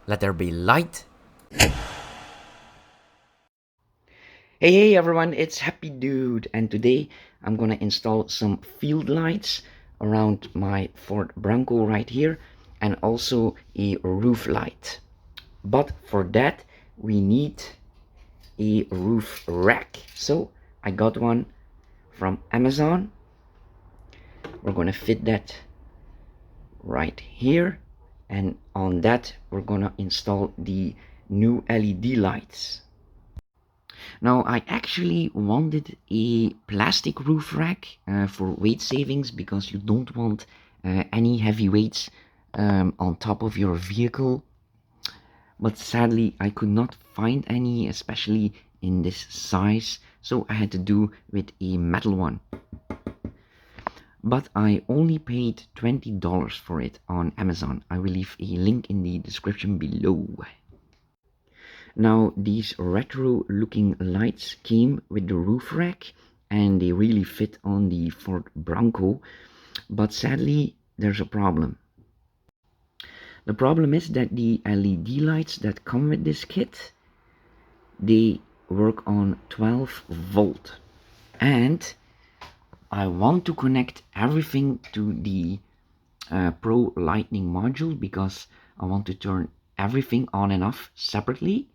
Let there be light. Hey everyone, it's Happy Dude, and today I'm gonna install some field lights around my Ford Bronco right here, and also a roof light. But for that we need a roof rack. So I got one from Amazon. We're gonna fit that right here, and on that we're gonna install the new LED lights. Now, I actually wanted a plastic roof rack for weight savings, because you don't want any heavy weights on top of your vehicle. But sadly, I could not find any, especially in this size, so I had to do with a metal one. But I only paid $20 for it on Amazon. I will leave a link in the description below. Now, these retro looking lights came with the roof rack, and they really fit on the Ford Bronco, but sadly there's a problem. The problem is that the LED lights that come with this kit, they work on 12 volt, and I want to connect everything to the Pro Lightning module, because I want to turn everything on and off separately.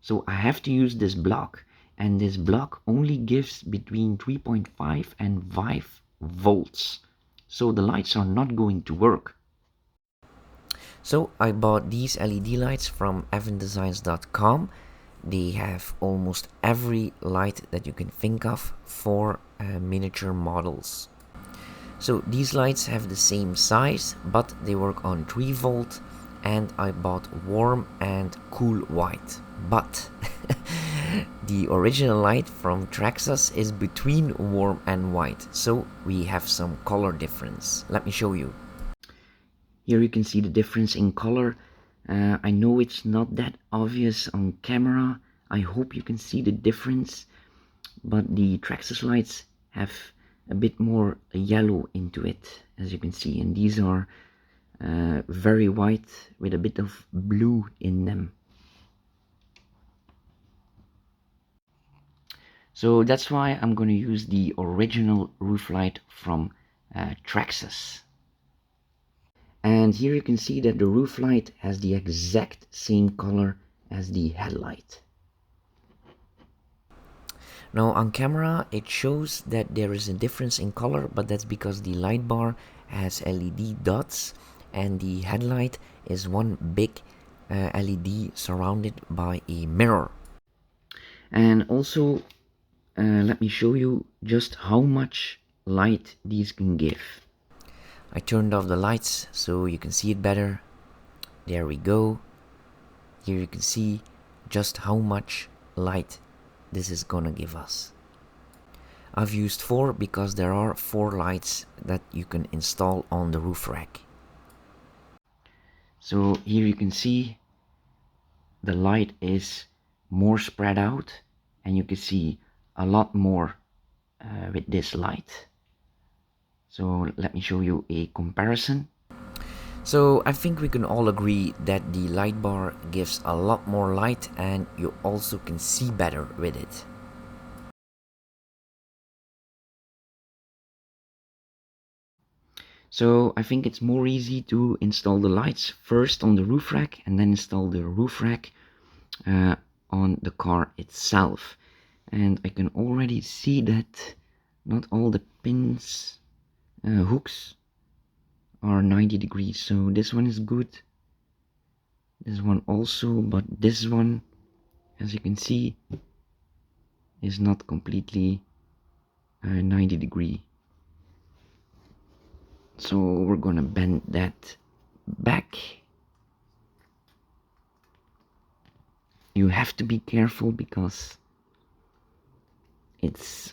So I have to use this block, and this block only gives between 3.5 and 5 volts. So the lights are not going to work. So I bought these LED lights from evandesigns.com. They have almost every light that you can think of for miniature models. So these lights have the same size, but they work on 3 volt, and I bought warm and cool white. But the original light from Traxxas is between warm and white, so we have some color difference. Let me show you. Here you can see the difference in color. I know it's not that obvious on camera. I hope you can see the difference, but the Traxxas lights have a bit more yellow into it, as you can see, and these are very white with a bit of blue in them. So that's why I'm going to use the original roof light from Traxxas. And here you can see that the roof light has the exact same color as the headlight. Now on camera it shows that there is a difference in color, but that's because the light bar has LED dots and the headlight is one big LED surrounded by a mirror. And also let me show you just how much light these can give. I turned off the lights so you can see it better. There we go. Here you can see just how much light this is gonna give us. I've used 4 because there are 4 lights that you can install on the roof rack. So here you can see the light is more spread out, and you can see a lot more with this light. So let me show you a comparison. So I think we can all agree that the light bar gives a lot more light, and you also can see better with it. So I think it's more easy to install the lights first on the roof rack, and then install the roof rack on the car itself. And I can already see that not all the pins hooks are 90 degrees, so this one is good, this one also, but this one, as you can see, is not completely 90 degree. So we're gonna bend that back. You have to be careful because it's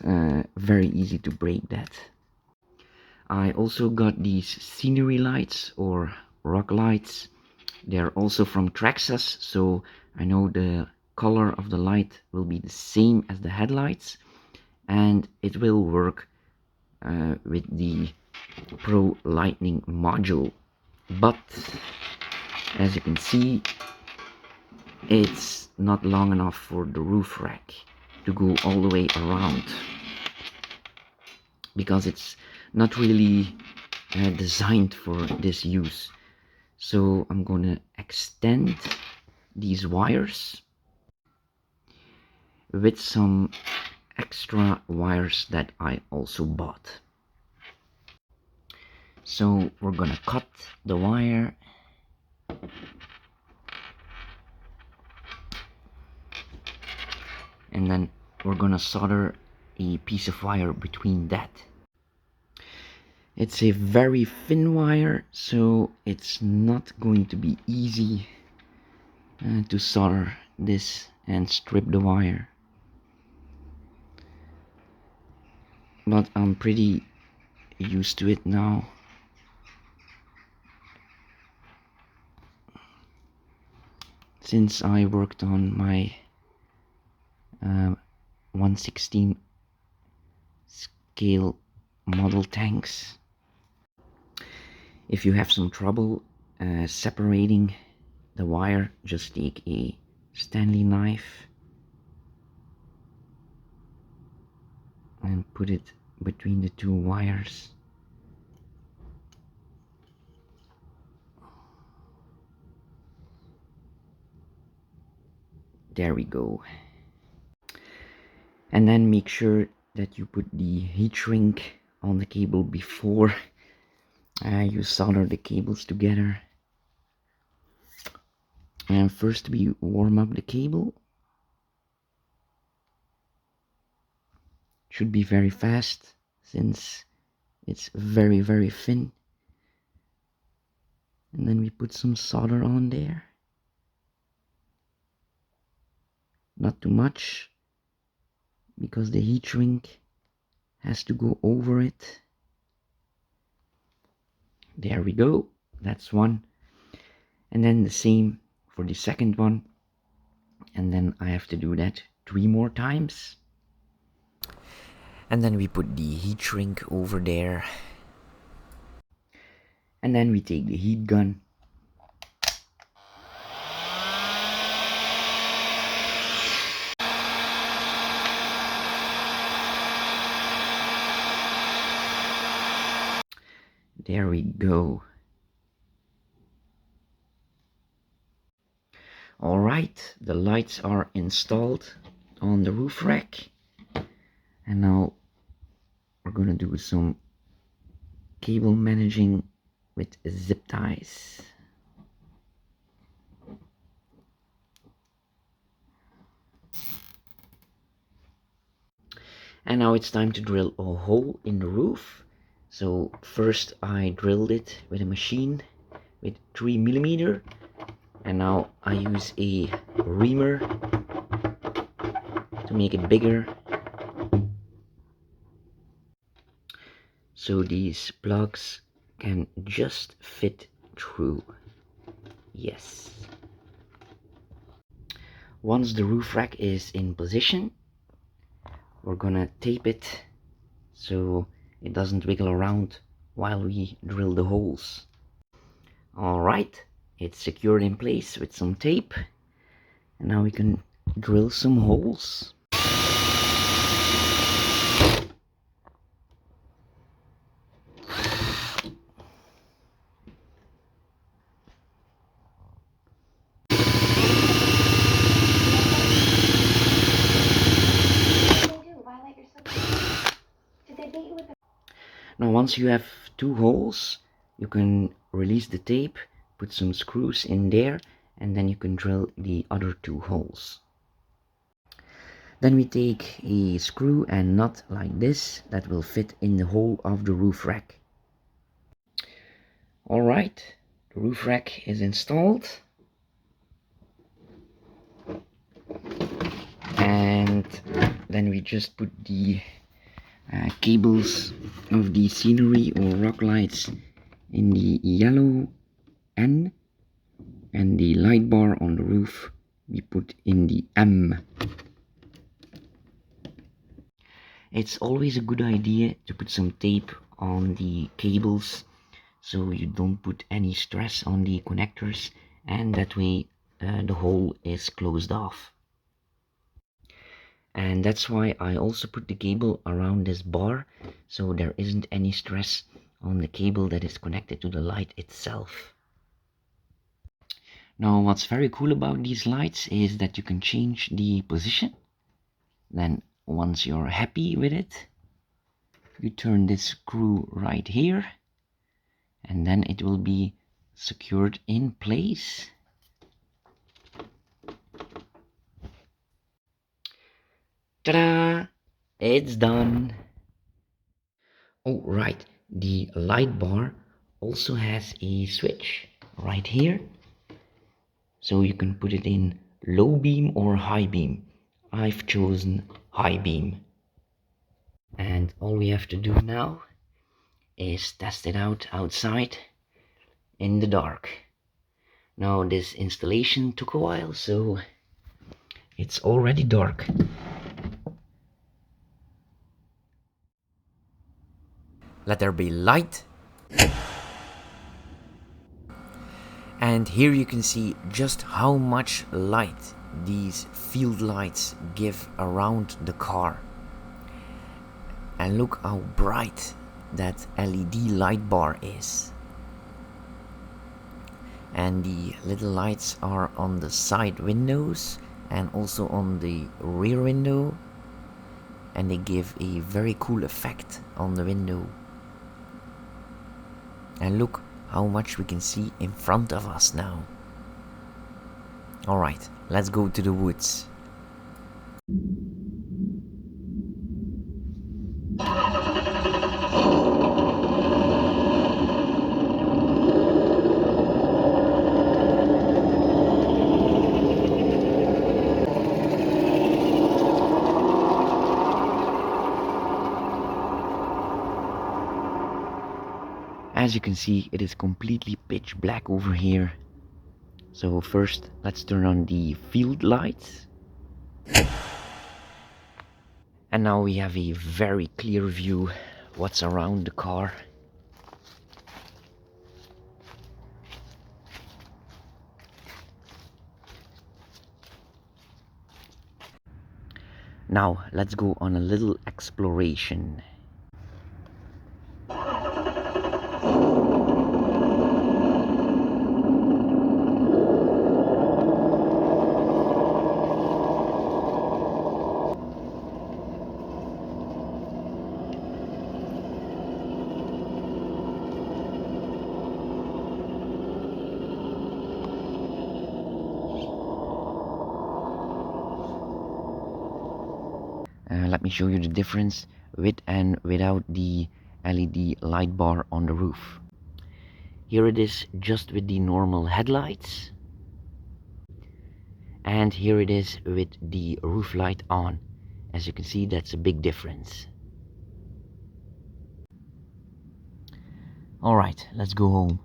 very easy to break that. I also got these scenery lights or rock lights. They're also from Traxxas, so I know the color of the light will be the same as the headlights, and it will work with the Pro Lightning module. But as you can see, it's not long enough for the roof rack to go all the way around, because it's not really designed for this use. So I'm gonna extend these wires with some extra wires that I also bought. So we're gonna cut the wire and then we're gonna solder a piece of wire between that. It's a very thin wire, so it's not going to be easy to solder this and strip the wire. But I'm pretty used to it now. Since I worked on my 1/16 scale model tanks. If you have some trouble separating the wire, just take a Stanley knife and put it between the two wires. There we go. And then make sure that you put the heat shrink on the cable before you solder the cables together. And first we warm up the cable. Should be very fast since it's very thin. And then we put some solder on there. Not too much, because the heat shrink has to go over it. There we go, that's one. And then the same for the second one. And then I have to do that 3 more times. And then we put the heat shrink over there. And then we take the heat gun. There we go. Alright, the lights are installed on the roof rack. And now we're gonna do some cable managing with zip ties. And now it's time to drill a hole in the roof. So first I drilled it with a machine with 3mm, and now I use a reamer to make it bigger, so these plugs can just fit through. Yes. Once the roof rack is in position, we're gonna tape it so it doesn't wiggle around while we drill the holes. Alright, it's secured in place with some tape, and now we can drill some holes. Now once you have 2 holes, you can release the tape, put some screws in there, and then you can drill the other 2 holes. Then we take a screw and nut like this that will fit in the hole of the roof rack. Alright, the roof rack is installed. And then we just put the cables of the scenery or rock lights in the yellow N, and the light bar on the roof we put in the M. It's always a good idea to put some tape on the cables so you don't put any stress on the connectors, and that way the hole is closed off. And that's why I also put the cable around this bar, so there isn't any stress on the cable that is connected to the light itself. Now what's very cool about these lights is that you can change the position. Then once you're happy with it, you turn this screw right here, and then it will be secured in place. Ta-da! It's done. Oh right, the light bar also has a switch right here, so you can put it in low beam or high beam. I've chosen high beam. And all we have to do now is test it out outside in the dark. Now this installation took a while, so it's already dark. Let there be light. And here you can see just how much light these field lights give around the car. And look how bright that LED light bar is. And the little lights are on the side windows and also on the rear window, and they give a very cool effect on the window. And look how much we can see in front of us now. Alright, let's go to the woods. As you can see, it is completely pitch black over here. So first, let's turn on the field lights. And now we have a very clear view what's around the car. Now let's go on a little exploration. Let me show you the difference with and without the LED light bar on the roof. Here it is just with the normal headlights, and here it is with the roof light on. As you can see, that's a big difference. Alright, let's go home.